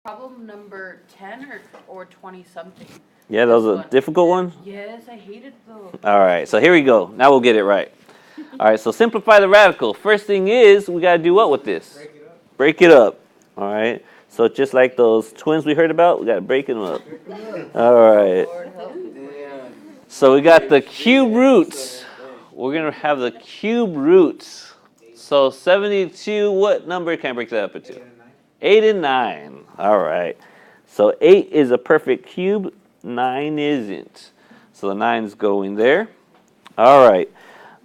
Problem number 10 or 20 something. Yeah, that was a difficult one? Yes, I hated those. All right, so here we go. Now we'll get it right. All right, so simplify the radical. First thing is, we got to do what with this? Break it up. Break it up. All right, so just like those twins we heard about, we got to break them up. All right. So we got the cube roots. We're going to have the cube roots. So 72, what number can I break that up into? 8 and 9. All right. So 8 is a perfect cube. 9 isn't. So the 9's going there. All right.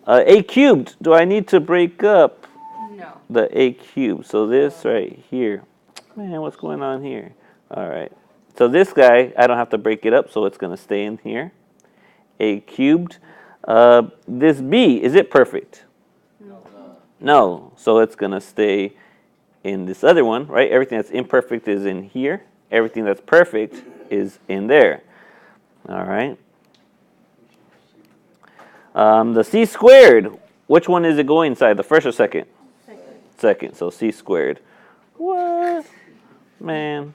8 cubed. Do I need to break up No. the 8 cubed? So this right here. Man, what's going on here? All right. So this guy, I don't have to break it up, so it's going to stay in here. 8 cubed. This B, is it perfect? No. So it's going to stay in this other one, right? Everything that's imperfect is in here. Everything that's perfect is in there. All right. The C squared, which one is it going inside, the first or second? Second. So C squared. What? Man.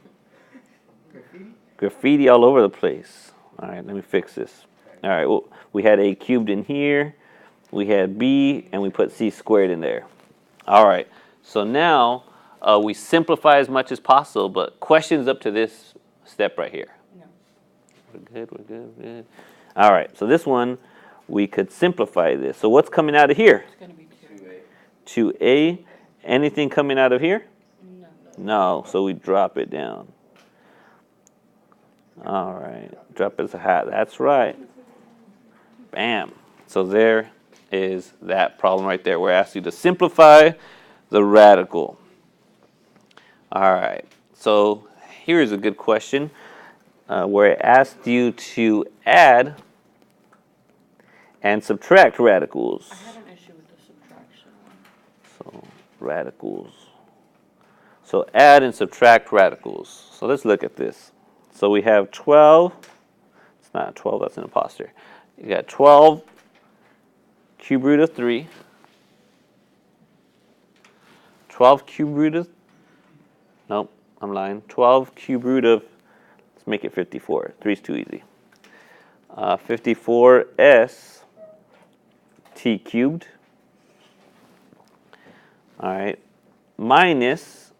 Graffiti all over the place. All right, let me fix this. All right, well, we had A cubed in here. We had B, and we put C squared in there. All right, so now we simplify as much as possible, but questions up to this step right here. No. We're good. All right, so this one, we could simplify this. So what's coming out of here? It's going to be 2A. Anything coming out of here? No. No, so we drop it down. All right, drop it as a hat. That's right. Bam. So there is that problem right there. We're asking you to simplify the radical. All right, so here's a good question where it asked you to add and subtract radicals. I had an issue with the subtraction one. So radicals. So add and subtract radicals. So let's look at this. So we have 12. It's not 12, that's an imposter. You got 12 cube root of 3. 12 cube root of, nope, I'm lying. 12 cube root of, let's make it 54. 3 is too easy. 54s t cubed. All right, minus,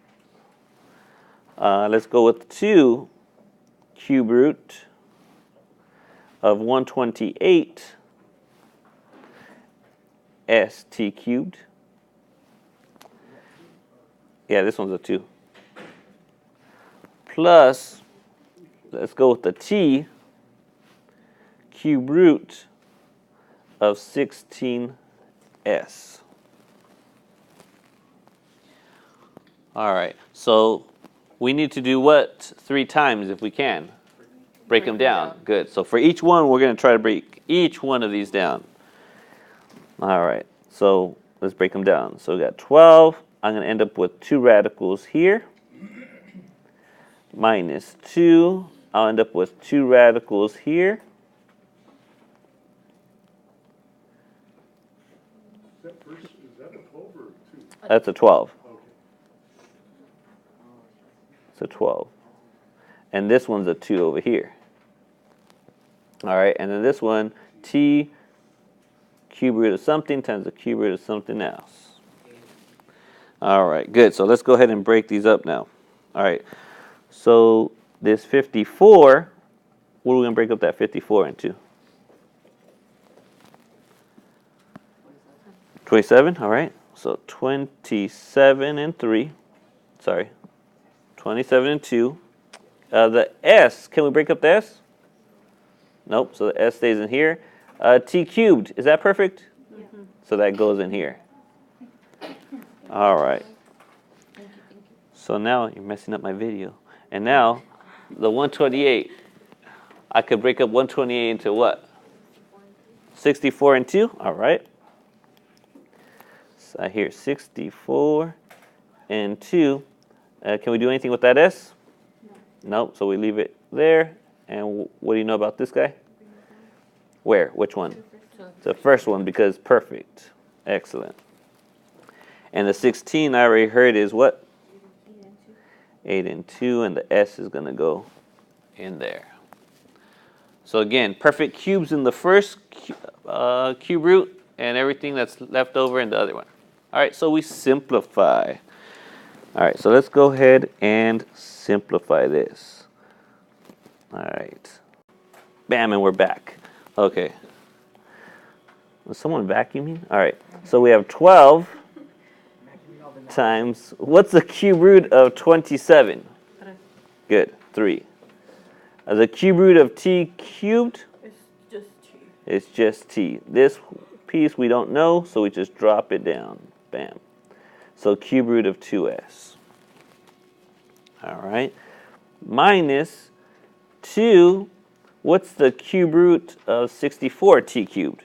let's go with 2 cube root of 128 st cubed. Yeah, this one's a 2. Plus, let's go with the t cube root of 16s. All right, so we need to do what 3 times if we can? Break them down. Good. So for each one, we're going to try to break each one of these down. All right, so let's break them down. So we got 12. I'm going to end up with 2 radicals here. Minus 2. I'll end up with 2 radicals here. Is that a 12 or a 2? That's a 12. Okay. It's a 12. And this one's a 2 over here. All right, and then this one, t cube root of something times the cube root of something else. All right, good. So let's go ahead and break these up now. All right, so this 54, what are we going to break up that 54 into? 27, all right. So 27 and 3. Sorry, 27 and 2. The s, can we break up the s? Nope, so the s stays in here. T cubed, is that perfect? Yeah. So that goes in here. All right. Thank you. So now you're messing up my video. And now the 128, I could break up 128 into what? 64 and 2, all right. So I hear 64 and 2. Can we do anything with that s? Nope, so we leave it there. And what do you know about this guy? Where? Which one? It's the first one because perfect. Excellent. And the 16 I already heard is what? 8 and 2, and the s is going to go in there. So again, perfect cubes in the first cube root, and everything that's left over in the other one. All right, so we simplify. All right, so let's go ahead and simplify this. All right. Bam, and we're back. Okay. Was someone vacuuming? All right, so we have 12 times, what's the cube root of 27? Good, 3. The cube root of t cubed? It's just T. It's just t. This piece we don't know, so we just drop it down. Bam. So cube root of 2s. All right. Minus 2, what's the cube root of 64 t cubed?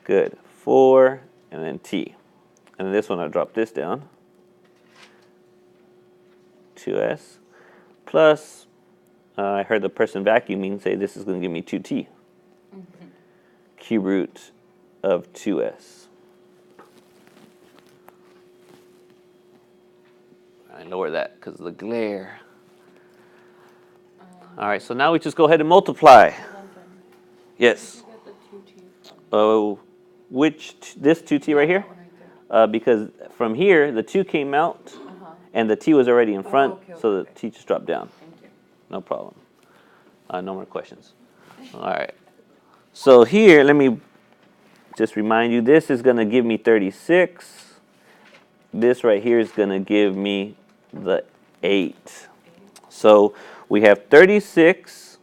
Good. 4 and then t. And then this one, I'll drop this down. 2s. Plus, I heard the person vacuuming say this is going to give me 2t. Cube root of 2s. I lower that because of the glare. All right, so now we just go ahead and multiply. Yes. You get the 2T from Oh, this 2t right here? that one right there. Because from here, the 2 came out, and the t was already in front, okay, so the okay. t just dropped down. Thank you. No problem. No more questions. All right. So here, let me just remind you, this is going to give me 36. This right here is going to give me the 8. So we have 36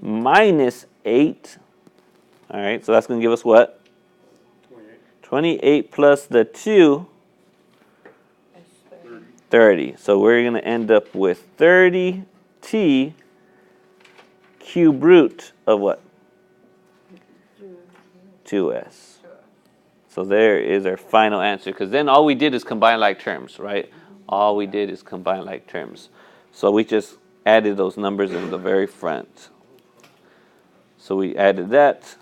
minus 8. All right, so that's going to give us what? 28 plus the 2, It's 30. 30. So we're going to end up with 30t cube root of what? 2s. So there is our final answer, because then all we did is combine like terms, right? All we did is combine like terms. So we just added those numbers in the very front. So we added that,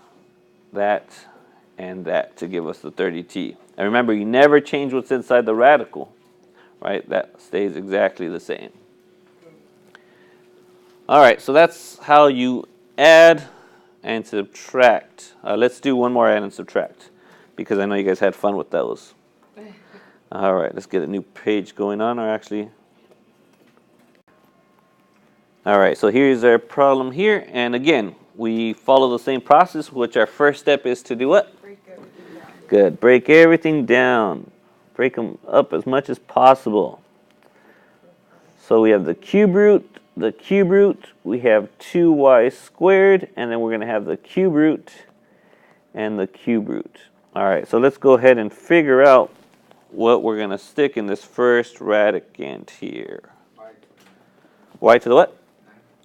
and that to give us the 30t. And remember, you never change what's inside the radical, right? That stays exactly the same. All right, so that's how you add and subtract. Let's do one more add and subtract, because I know you guys had fun with those. All right, let's get a new page going on, or actually. All right, so here's our problem here. And again, we follow the same process, which our first step is to do what? Break everything down. Good. Break everything down. Break them up as much as possible. So we have the cube root, we have 2y squared, and then we're going to have the cube root and the cube root. All right, so let's go ahead and figure out what we're going to stick in this first radicand here. Y to the what?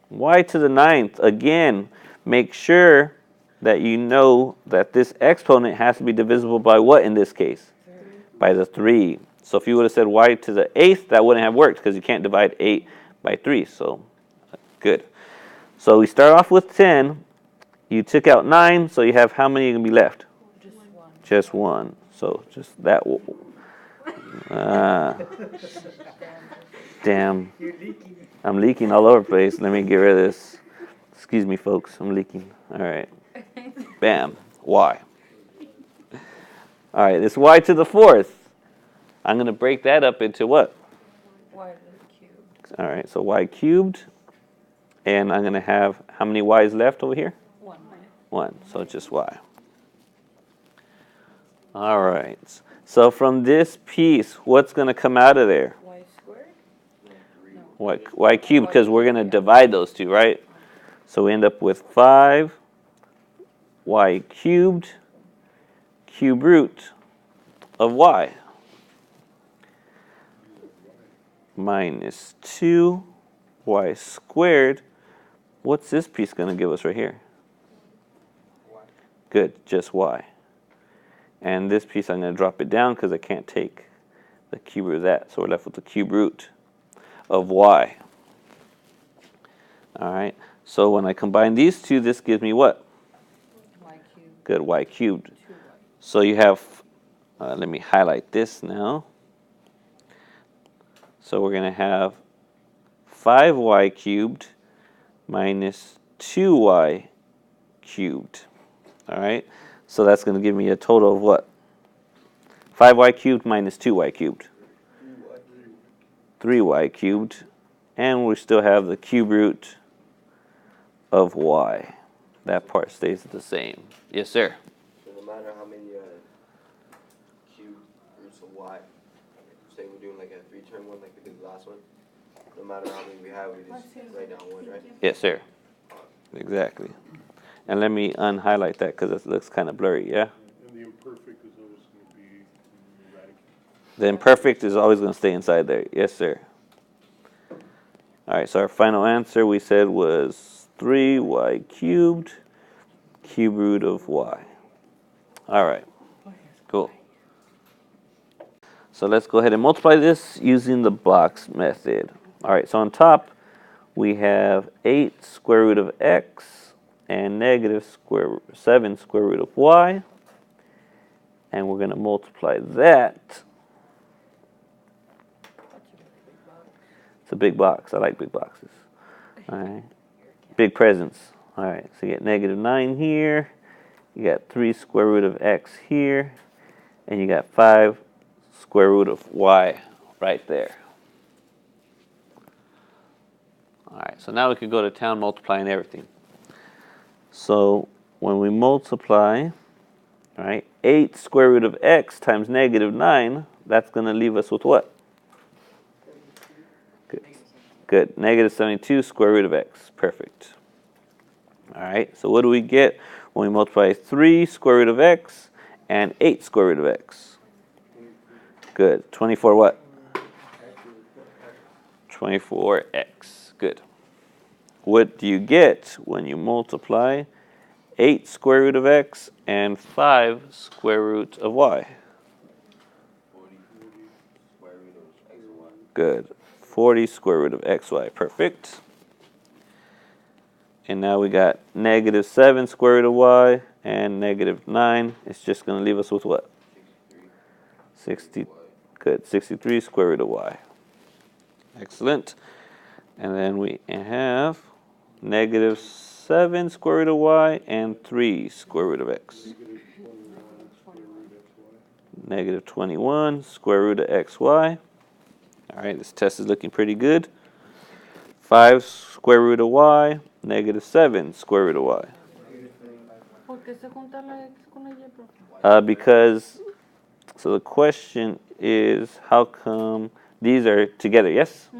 Y to the 9th. Again, make sure that you know that this exponent has to be divisible by what in this case? 3. By the 3. So if you would have said y to the 8th, that wouldn't have worked, because you can't divide 8 by 3. So good. So we start off with 10. You took out 9, so you have how many going to be left? Just 1. Just 1. So just that. Damn. I'm leaking all over the place. Let me get rid of this. Excuse me, folks. I'm leaking. All right. Bam. Y. All right. This y to the 4th. I'm going to break that up into what? Y to the cubed. All right. So y cubed. And I'm going to have how many y's left over here? 1. 1. So just y. All right. So from this piece, what's going to come out of there? Y squared? Y cubed, because we're going to divide those two, right? So we end up with 5 y cubed cube root of y minus 2 y squared. What's this piece going to give us right here? Good, just y. And this piece, I'm going to drop it down because I can't take the cube root of that. So we're left with the cube root of y. All right. So when I combine these two, this gives me what? Y cubed. Good, y cubed. 2y. So you have, let me highlight this now. So we're going to have 5y cubed minus 2y cubed. All right? So that's going to give me a total of what? 5y cubed minus 2y cubed. 3y cubed. And we still have the cube root of y. That part stays the same. Yes, sir. So no matter how many cube roots of y, say we're doing like a 3-term one like we did the last one, no matter how many we have, we just write down one, right? Yes, sir. Exactly. And let me unhighlight that because it looks kind of blurry, yeah? And the imperfect is always going to be eradicated. The imperfect is always going to stay inside there. Yes, sir. All right, so our final answer we said was 3y cubed, cube root of y. All right, cool. So let's go ahead and multiply this using the box method. All right, so on top we have 8 square root of x and negative 7 square root of y. And we're going to multiply that. It's a big box. I like big boxes. All right. Big presents. All right. So you get negative 9 here. You got 3 square root of x here. And you got 5 square root of y right there. All right. So now we could go to town multiplying everything. So when we multiply, all right, 8 square root of x times negative 9, that's going to leave us with what? Good. Negative 72 square root of x. Perfect. All right. So what do we get when we multiply 3 square root of x and 8 square root of x? Good. 24 what? 24x. Good. What do you get when you multiply 8 square root of x and 5 square root of y? 40 square root of x and y. Good. 40 square root of xy. Perfect. And now we got negative 7 square root of y and negative 9. It's just going to leave us with what? 60. Good. 63 square root of y. Excellent. And then we have negative 7 square root of y and 3 square root of x. Negative 21 square root of xy. All right, this test is looking pretty good. 5 square root of y, negative 7 square root of y. ¿Por qué se junta la x con la y, profe? Because, so the question is, how come these are together, yes?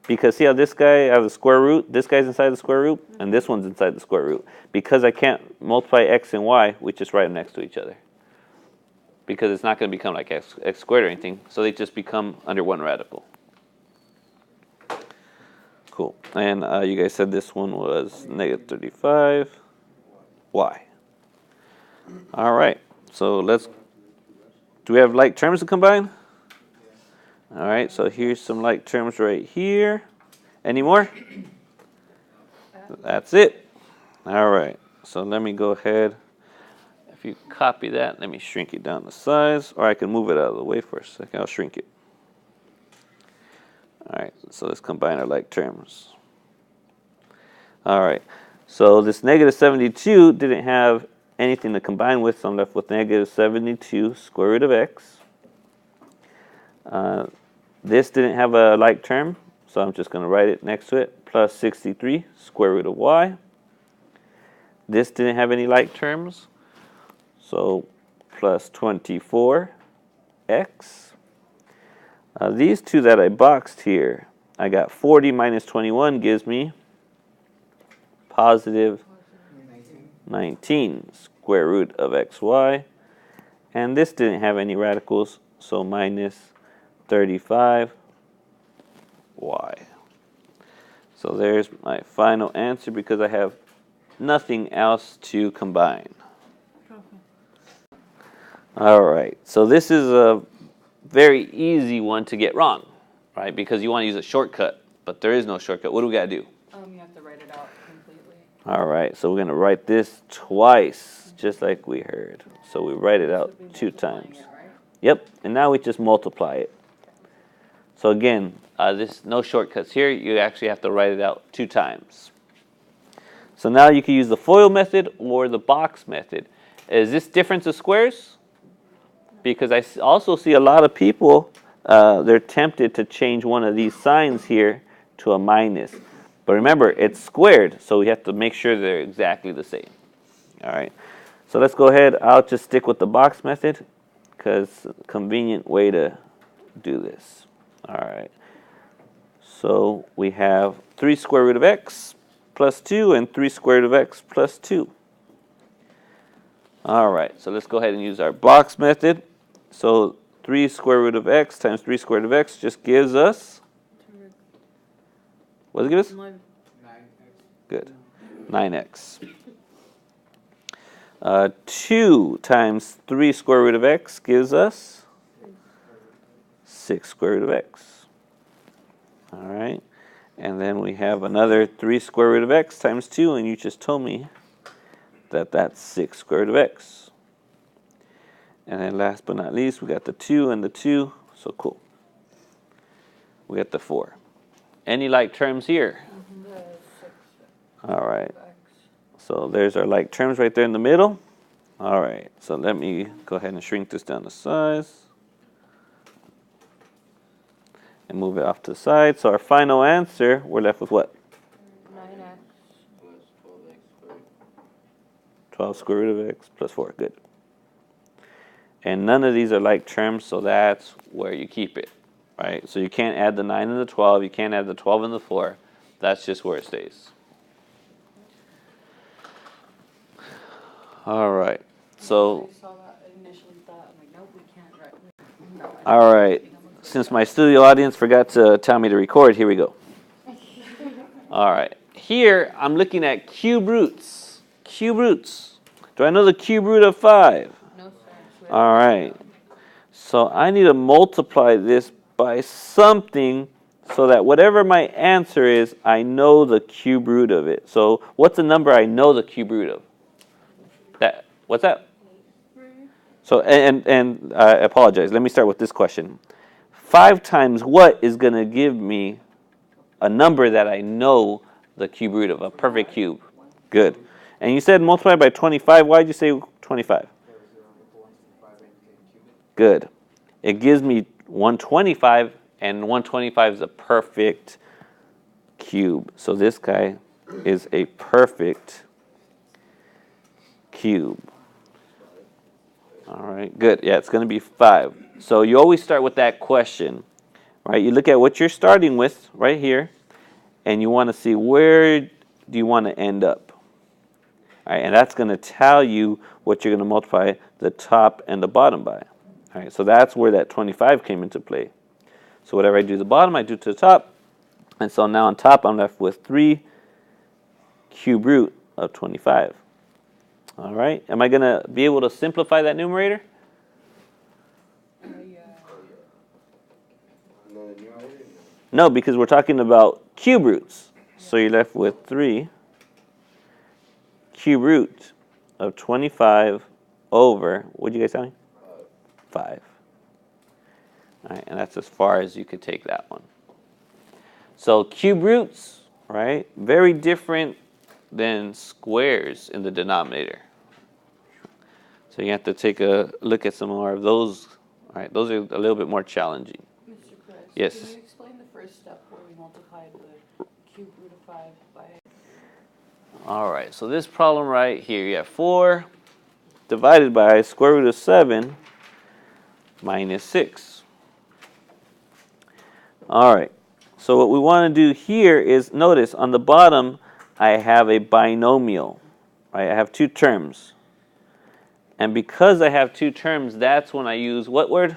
Because see how this guy, I have the square root, this guy's inside the square root, and this one's inside the square root. Because I can't multiply x and y, we just write them next to each other. Because it's not going to become like x squared or anything, so they just become under one radical. Cool. And you guys said this one was negative 35 y. All right. So let's, do we have like terms to combine? All right. So here's some like terms right here. Any more? That's it. All right. So let me go ahead. If you copy that, let me shrink it down to size, or I can move it out of the way for a second. I'll shrink it. All right, so let's combine our like terms. All right, so this negative 72 didn't have anything to combine with, so I'm left with negative 72 square root of x. This didn't have a like term, so I'm just going to write it next to it, plus 63 square root of y. This didn't have any like terms, so plus 24x. These two that I boxed here, I got 40 minus 21 gives me positive 19 square root of xy. And this didn't have any radicals, so minus 35y. So there's my final answer because I have nothing else to combine. All right, so this is a very easy one to get wrong, right? Because you want to use a shortcut, but there is no shortcut. What do we got to do? You have to write it out completely. All right, so we're going to write this twice, just like we heard. So we write it out 2 times. It, right? Yep, and now we just multiply it. So again, this no shortcuts here. You actually have to write it out 2 times. So now you can use the FOIL method or the box method. Is this difference of squares? Because I also see a lot of people, they're tempted to change one of these signs here to a minus. But remember, it's squared, so we have to make sure they're exactly the same. All right, so let's go ahead. I'll just stick with the box method because convenient way to do this. All right, so we have 3 square root of x plus 2 and 3 square root of x plus 2. All right, so let's go ahead and use our box method. So 3 square root of x times 3 square root of x just gives us, what does it give us? 9. Good, 9x. 2 times 3 square root of x gives us 6 square root of x. All right, and then we have another 3 square root of x times 2, and you just told me that that's 6 square root of x. And then last but not least, we got the 2 and the 2, so cool. We got the 4. Any like terms here? All right, so there's our like terms right there in the middle. All right, so let me go ahead and shrink this down to size and move it off to the side. So our final answer, we're left with what? 9x. 12 square root of x plus 4, good. And none of these are like terms, so that's where you keep it, right? So you can't add the 9 and the 12, you can't add the 12 and the 4. That's just where it stays. All right, so, I saw that, I initially thought, I'm like, nope, we can't write. No, all right. Since my studio audience forgot to tell me to record, here we go. All right, here I'm looking at cube roots. Cube roots. Do I know the cube root of 5? No, sir. All right, so I need to multiply this by something so that whatever my answer is, I know the cube root of it. So what's the number I know the cube root of? That, what's that? So, and I apologize. Let me start with this question. 5 times what is going to give me a number that I know the cube root of, a perfect cube? Good. And you said multiply by 25. Why did you say 25? Good. It gives me 125, and 125 is a perfect cube. So this guy is a perfect cube. All right, good. Yeah, it's going to be 5. So you always start with that question, right? You look at what you're starting with right here, and you want to see where do you want to end up. All right, and that's going to tell you what you're going to multiply the top and the bottom by. All right, so that's where that 25 came into play. So whatever I do to the bottom, I do to the top. And so now on top, I'm left with 3 cube root of 25. All right, am I going to be able to simplify that numerator? No, because we're talking about cube roots. So you're left with 3 cube root of 25 over, what did you guys tell me? 5. All right, and that's as far as you could take that one. So cube roots, right, very different than squares in the denominator. So you have to take a look at some more of those. All right, those are a little bit more challenging. Mr. Chris, Yes. can you explain the first step where we multiplied the cube root of 5 by? All right, so this problem right here, you have 4 divided by square root of 7 minus 6. All right, so what we want to do here is, notice on the bottom, I have a binomial, right? I have 2 terms. And because I have 2 terms, that's when I use what word?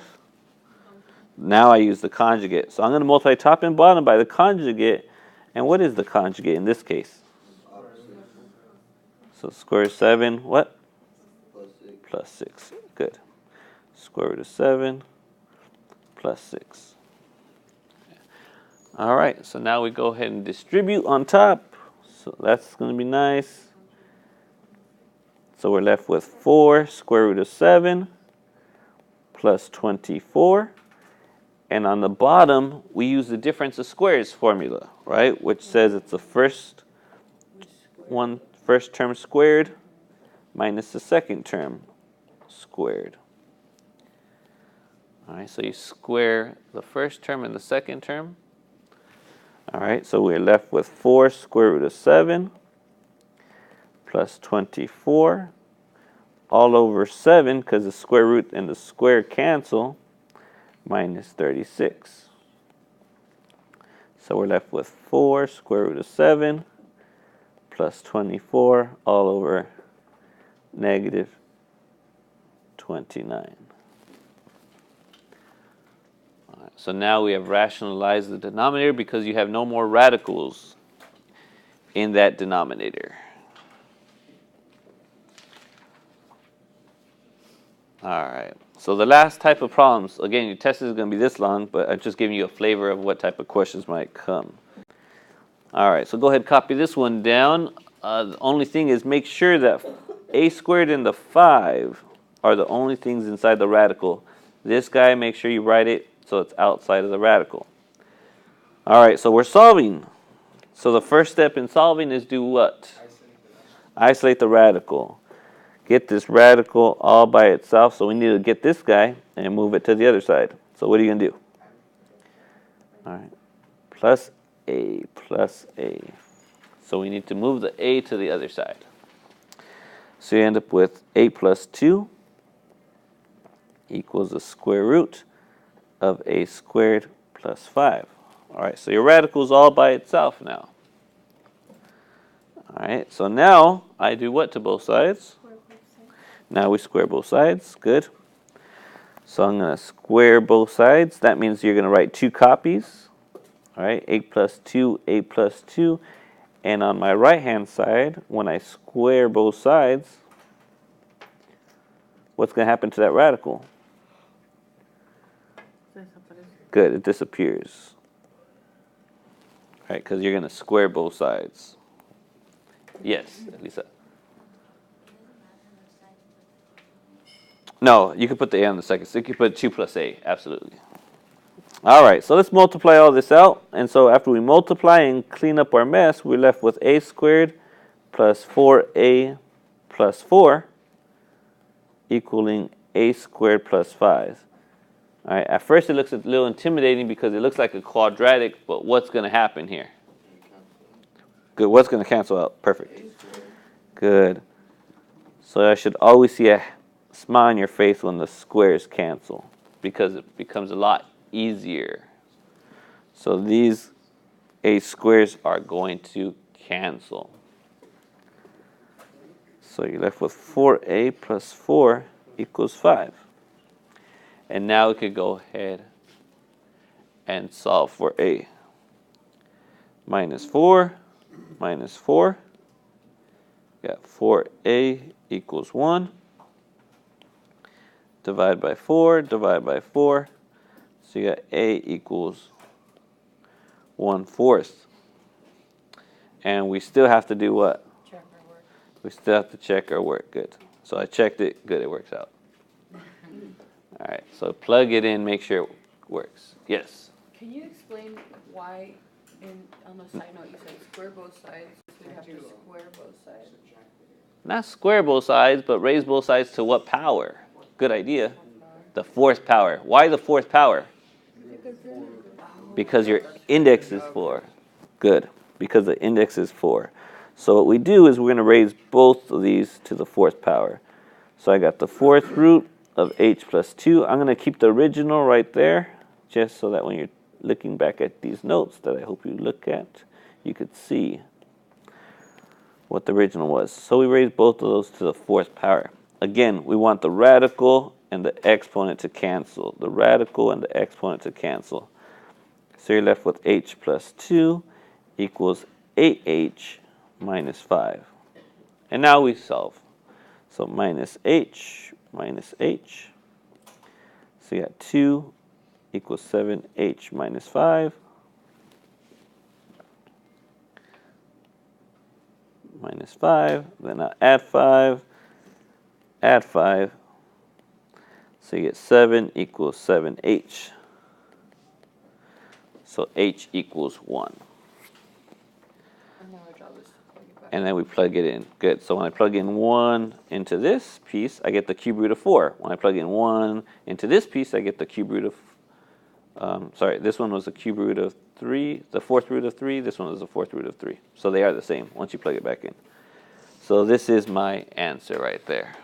Now I use the conjugate. So I'm going to multiply top and bottom by the conjugate. And what is the conjugate in this case? So square root of 7, what? Plus 6. Good. Square root of 7 plus 6. All right, so now we go ahead and distribute on top. So that's going to be nice. So we're left with 4 square root of 7 plus 24. And on the bottom, we use the difference of squares formula, right? Which says it's the first term squared minus the second term squared. All right, so you square the first term and the second term. All right, so we're left with 4 square root of 7 plus 24 all over 7, because the square root and the square cancel, minus 36. So we're left with 4 square root of 7 plus 24 all over negative 29. All right, so now we have rationalized the denominator because you have no more radicals in that denominator. All right, so the last type of problems, again, your test is going to be this long, but I'm just giving you a flavor of what type of questions might come. All right, so go ahead and copy this one down. The only thing is make sure that a squared and the 5 are the only things inside the radical. This guy, make sure you write it so it's outside of the radical. All right, so we're solving. So the first step in solving is do what? Isolate the radical. Get this radical all by itself. So we need to get this guy and move it to the other side. So what are you going to do? All right, plus a plus a. So we need to move the a to the other side. So you end up with a plus 2 equals the square root of a squared plus 5. All right, so your radical is all by itself now. All right, so now I do what to both sides? Now we square both sides. Good. So I'm going to square both sides. That means you're going to write 2 copies. All right, a plus 2, a plus 2. And on my right-hand side, when I square both sides, what's going to happen to that radical? Good, it disappears. All right, because you're going to square both sides. Yes, Lisa. No, you could put the a on the second. So you could put 2 plus a, absolutely. All right, so let's multiply all this out. And so after we multiply and clean up our mess, we're left with a squared plus 4a plus 4 equaling a squared plus 5. All right, at first it looks a little intimidating because it looks like a quadratic, but what's going to happen here? Good, what's going to cancel out? Perfect. Good. So I should always see a smile on your face when the squares cancel because it becomes a lot easier. So these a squares are going to cancel. So you're left with 4a plus 4 equals 5. And now we could go ahead and solve for a. Minus 4, minus 4. Got 4a equals 1. Divide by 4, divide by 4. So you got a equals 1/4. And we still have to do what? Check our work. We still have to check our work. Good. So I checked it. Good, it works out. All right, so plug it in, make sure it works. Yes? Can you explain why, on the side note, you said square both sides, so you have to square both sides? Not square both sides, but raise both sides to what power? Good idea. The 4th power. Why the 4th power? Because your index is 4. Good. Because the index is 4. So what we do is we're going to raise both of these to the 4th power. So I got the 4th root of h plus 2. I'm going to keep the original right there, just so that when you're looking back at these notes that I hope you look at, you could see what the original was. So we raise both of those to the 4th power. Again, we want the radical and the exponent to cancel. The radical and the exponent to cancel. So you're left with h plus 2 equals 8h minus 5. And now we solve. So minus h minus h. So you got 2 equals 7h minus 5. Minus 5. Then I add 5. Add 5. So you get 7 equals 7h. So h equals 1. And now our job is to plug it back. And then we plug it in. Good. So when I plug in 1 into this piece, I get the cube root of 4. When I plug in 1 into this piece, I get the cube root of, sorry, this one was the cube root of 3, the fourth root of 3. This one is the fourth root of 3. So they are the same once you plug it back in. So this is my answer right there.